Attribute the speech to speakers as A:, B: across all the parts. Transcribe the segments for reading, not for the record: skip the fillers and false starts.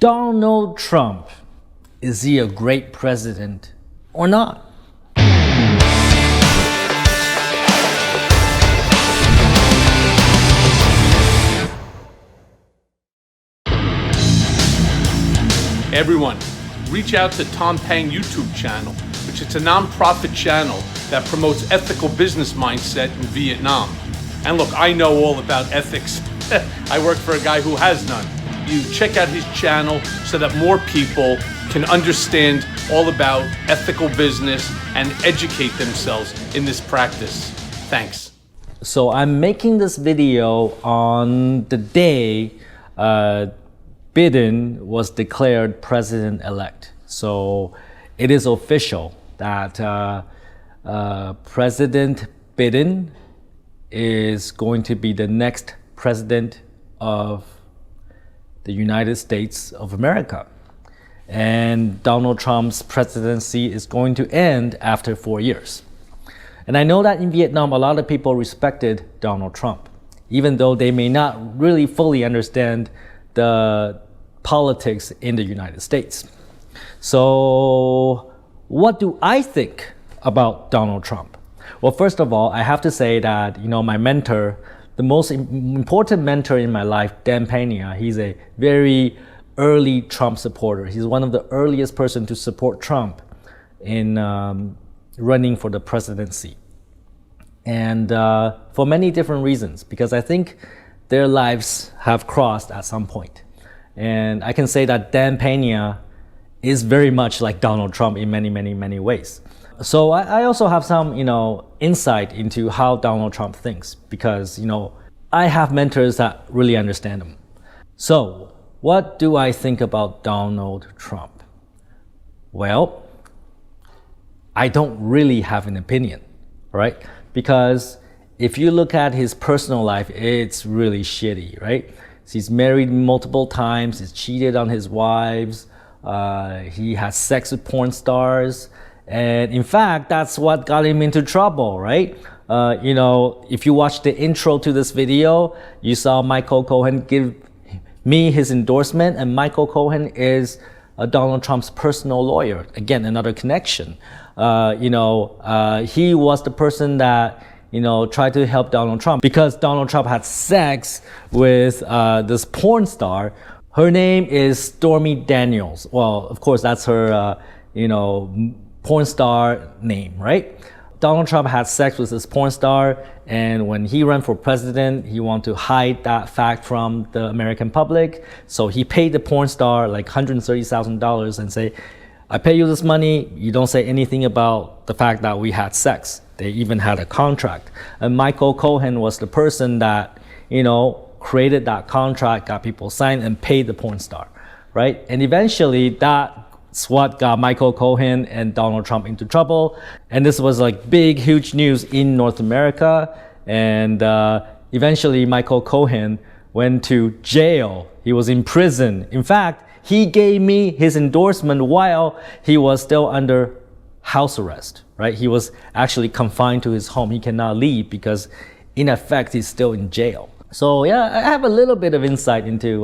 A: Donald Trump, is he a great president or not?
B: Everyone, reach out to Tom Peng YouTube channel, which is a non-profit channel that promotes ethical business mindset in Vietnam. And look, I know all about ethics. I work for a guy who has none. You check out his channel so that more people can understand all about ethical business and educate themselves in this practice. Thanks.
A: So I'm making this video on the day Biden was declared president-elect. So it is official that President Biden is going to be the next president of the United States of America. And Donald Trump's presidency is going to end after 4 years. And I know that in Vietnam, a lot of people respected Donald Trump, even though they may not really fully understand the politics in the United States. So what do I think about Donald Trump? Well, first of all, I have to say that, my mentor, the most important mentor in my life, Tom Peng, he's a very early Trump supporter. He's one of the earliest person to support Trump in running for the presidency. And for many different reasons, because I think their lives have crossed at some point. And I can say that Tom Peng is very much like Donald Trump in many, many, many ways. So I also have some, insight into how Donald Trump thinks, because, I have mentors that really understand him. So what do I think about Donald Trump? Well, I don't really have an opinion, right? Because if you look at his personal life, it's really shitty, right? He's married multiple times, he's cheated on his wives, he has sex with porn stars, and in fact, that's what got him into trouble, right? If you watch the intro to this video, you saw Michael Cohen give me his endorsement, and Michael Cohen is Donald Trump's personal lawyer. Again, another connection. He was the person that tried to help Donald Trump because Donald Trump had sex with this porn star. Her name is Stormy Daniels. Well, of course, that's her, porn star name, right? Donald Trump had sex with this porn star, and when he ran for president, he wanted to hide that fact from the American public. So he paid the porn star like $130,000 and say, I pay you this money, you don't say anything about the fact that we had sex. They even had a contract. And Michael Cohen was the person that, created that contract, got people signed and paid the porn star, right? And eventually that's what got Michael Cohen and Donald Trump into trouble. And this was like big, huge news in North America. And eventually Michael Cohen went to jail. He was in prison. In fact, he gave me his endorsement while he was still under house arrest, right? He was actually confined to his home. He cannot leave because in effect, he's still in jail. So yeah, I have a little bit of insight into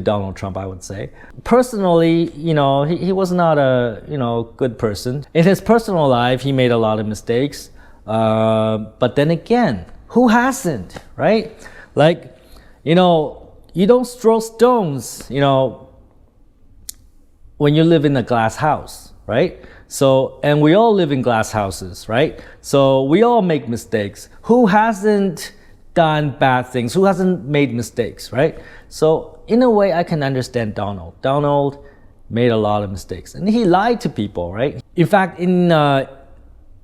A: Donald Trump, I would say. Personally, he was not a, good person. In his personal life, he made a lot of mistakes. But then again, who hasn't, right? Like, you don't throw stones, when you live in a glass house, right? So, and we all live in glass houses, right? So we all make mistakes. Who hasn't done bad things? Who hasn't made mistakes, right? So in a way, I can understand Donald. Donald made a lot of mistakes, and he lied to people, right? In fact, in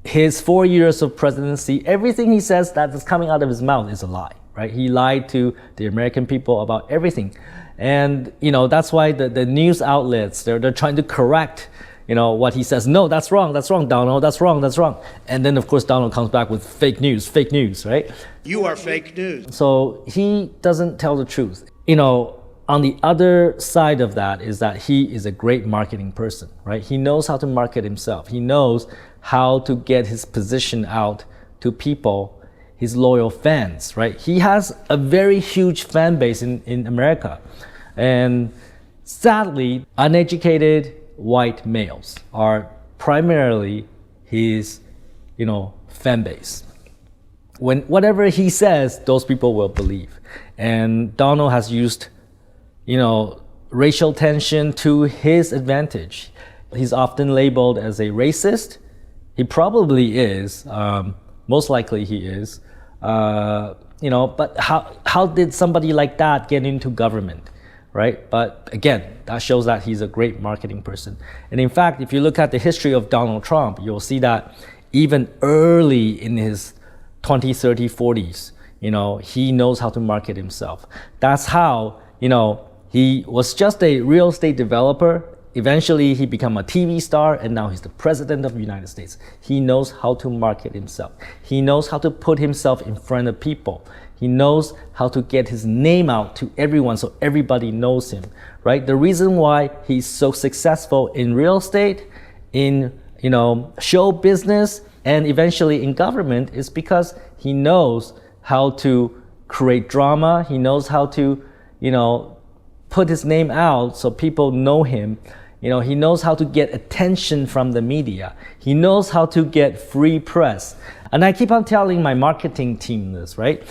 A: his 4 years of presidency, everything he says that is coming out of his mouth is a lie, right? He lied to the American people about everything. And, that's why the news outlets, they're trying to correct, what he says. No, that's wrong, Donald, that's wrong. And then, of course, Donald comes back with fake news, right?
C: You are fake news.
A: So he doesn't tell the truth. On the other side of that is that he is a great marketing person, right? He knows how to market himself. He knows how to get his position out to people, his loyal fans, right? He has a very huge fan base in America. And Sadly, uneducated white males are primarily his, fan base. When whatever he says, those people will believe. And Donald has used, racial tension to his advantage. He's often labeled as a racist. He probably is. Most likely he is. But how did somebody like that get into government, right? But again, that shows that he's a great marketing person. And in fact, if you look at the history of Donald Trump, you'll see that even early in his 20s, 30s, 40s, he knows how to market himself. That's how, he was just a real estate developer. Eventually, he became a TV star, and now he's the president of the United States. He knows how to market himself. He knows how to put himself in front of people. He knows how to get his name out to everyone so everybody knows him, right? The reason why he's so successful in real estate, in show business, and eventually in government is because he knows how to create drama. He knows how to, put his name out so people know him. He knows how to get attention from the media. He knows how to get free press. And I keep on telling my marketing team this, right?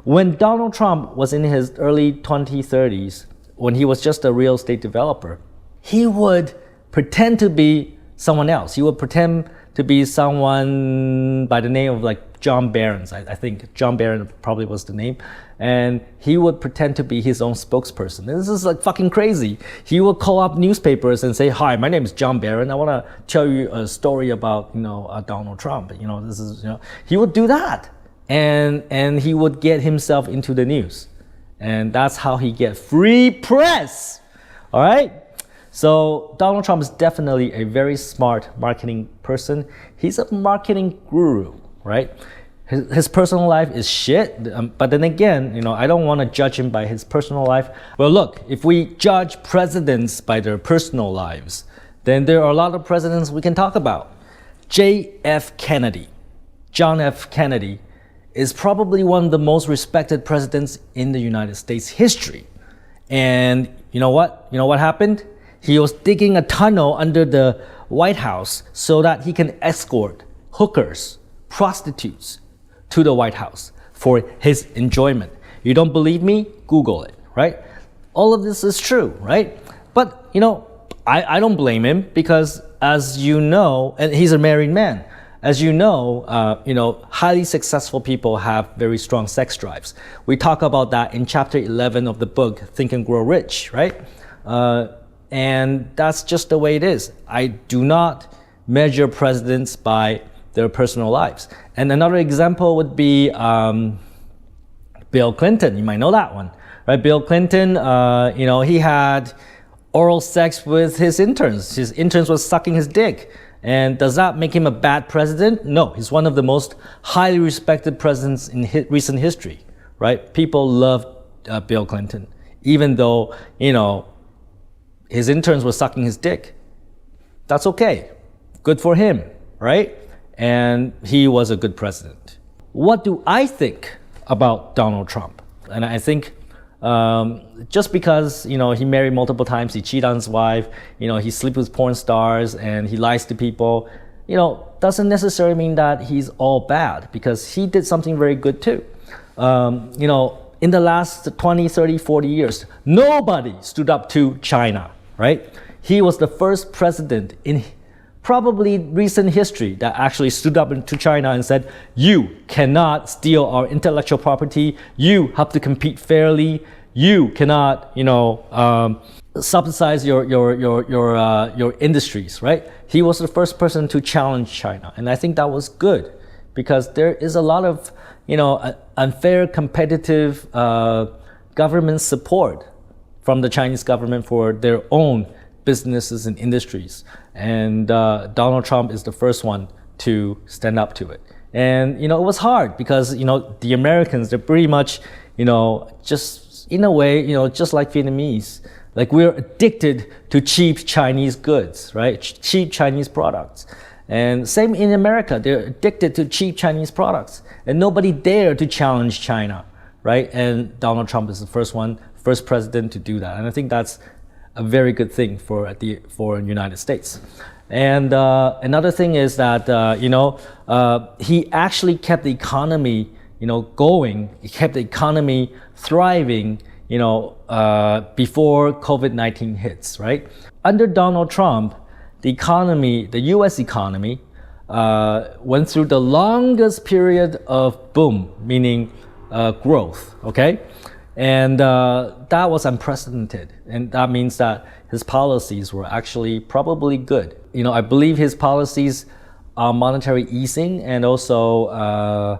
A: When Donald Trump was in his early 20s, 30s, when he was just a real estate developer, he would pretend to be someone else. He would pretend to be someone by the name of like John Barron's. I think John Barron probably was the name. And he would pretend to be his own spokesperson. And this is like fucking crazy. He would call up newspapers and say, "Hi, my name is John Barron. I want to tell you a story about, Donald Trump. This is, He would do that. And he would get himself into the news. And that's how he get free press. All right? So Donald Trump is definitely a very smart marketing person. He's a marketing guru, right? His personal life is shit, but then again, I don't want to judge him by his personal life. Well, look, if we judge presidents by their personal lives, then there are a lot of presidents we can talk about. J.F. Kennedy, John F. Kennedy, is probably one of the most respected presidents in the United States history. And you know what? You know what happened? He was digging a tunnel under the White House so that he can escort hookers, prostitutes to the White House for his enjoyment. You don't believe me? Google it, right? All of this is true, right? But, I don't blame him because as you know, and he's a married man, as you know, highly successful people have very strong sex drives. We talk about that in chapter 11 of the book, Think and Grow Rich, right? And that's just the way it is. I do not measure presidents by their personal lives. And another example would be Bill Clinton. You might know that one, right? Bill Clinton, he had oral sex with his interns. His interns were sucking his dick. And does that make him a bad president? No, he's one of the most highly respected presidents in recent history, right? People love Bill Clinton, even though, his interns were sucking his dick. That's okay. Good for him, right? And he was a good president. What do I think about Donald Trump? And I think just because, he married multiple times, he cheated on his wife, he sleeps with porn stars and he lies to people, doesn't necessarily mean that he's all bad because he did something very good too. In the last 20, 30, 40 years, nobody stood up to China, right? He was the first president in probably recent history that actually stood up to China and said, you cannot steal our intellectual property. You have to compete fairly. You cannot, subsidize your industries, right? He was the first person to challenge China. And I think that was good because there is a lot of, unfair competitive government support from the Chinese government for their own businesses and industries. And Donald Trump is the first one to stand up to it. And, it was hard because, the Americans, they're pretty much, just in a way, just like Vietnamese, like we're addicted to cheap Chinese goods, right? Cheap Chinese products. And same in America, they're addicted to cheap Chinese products. And nobody dared to challenge China, right? And Donald Trump is the first president to do that. And I think that's a very good thing for the United States. And another thing is that he actually kept the economy going. He kept the economy thriving before COVID-19 hits, right? Under Donald Trump, the economy, the US economy, went through the longest period of boom, meaning growth, okay? And that was unprecedented. And that means that his policies were actually probably good. I believe his policies are monetary easing and also,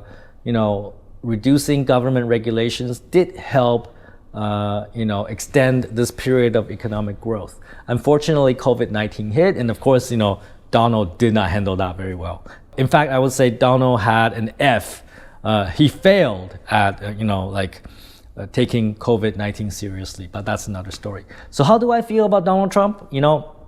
A: reducing government regulations did help extend this period of economic growth. Unfortunately, COVID-19 hit, and of course, Donald did not handle that very well. In fact, I would say Donald had an F. He failed at, taking COVID-19 seriously, but that's another story. So how do I feel about Donald Trump?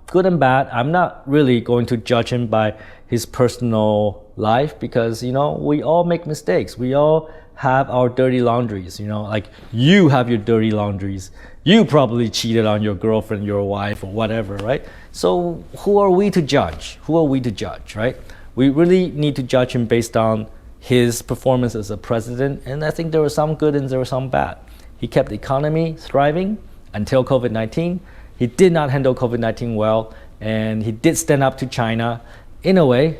A: Good and bad. I'm not really going to judge him by his personal life because, we all make mistakes. We all have our dirty laundries, like you have your dirty laundries. You probably cheated on your girlfriend, your wife, or whatever, right? So who are we to judge? Who are we to judge, right? We really need to judge him based on his performance as a president, and I think there was some good and there was some bad. He kept the economy thriving until COVID-19. He did not handle COVID-19 well, and he did stand up to China. In a way,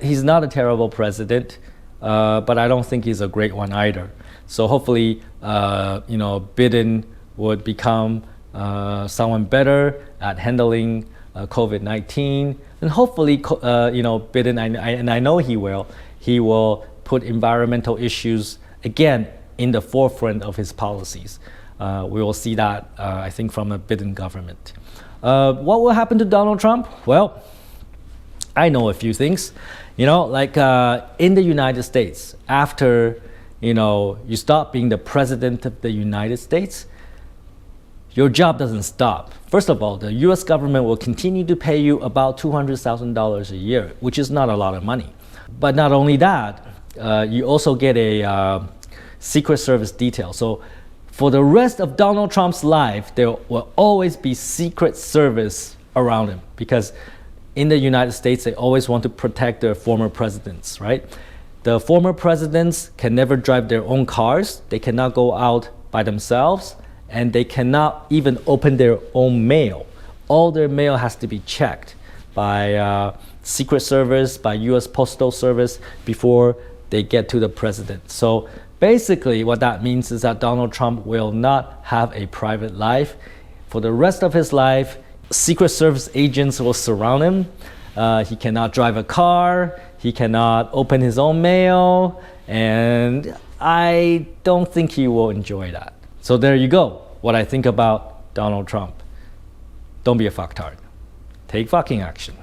A: he's not a terrible president, but I don't think he's a great one either. So hopefully, Biden would become someone better at handling COVID-19, and hopefully, Biden, and I know he will put environmental issues again in the forefront of his policies. We will see that, I think, from a Biden government. What will happen to Donald Trump? Well, I know a few things. In the United States, after you stop being the president of the United States, your job doesn't stop. First of all, the US government will continue to pay you about $200,000 a year, which is not a lot of money. But not only that, you also get a Secret Service detail. So for the rest of Donald Trump's life, there will always be Secret Service around him because in the United States, they always want to protect their former presidents, right? The former presidents can never drive their own cars. They cannot go out by themselves, and they cannot even open their own mail. All their mail has to be checked by Secret Service, by US Postal Service before they get to the president. So basically what that means is that Donald Trump will not have a private life. For the rest of his life, Secret Service agents will surround him. He cannot drive a car. He cannot open his own mail. And I don't think he will enjoy that. So there you go, what I think about Donald Trump. Don't be a fucktard. Take fucking action.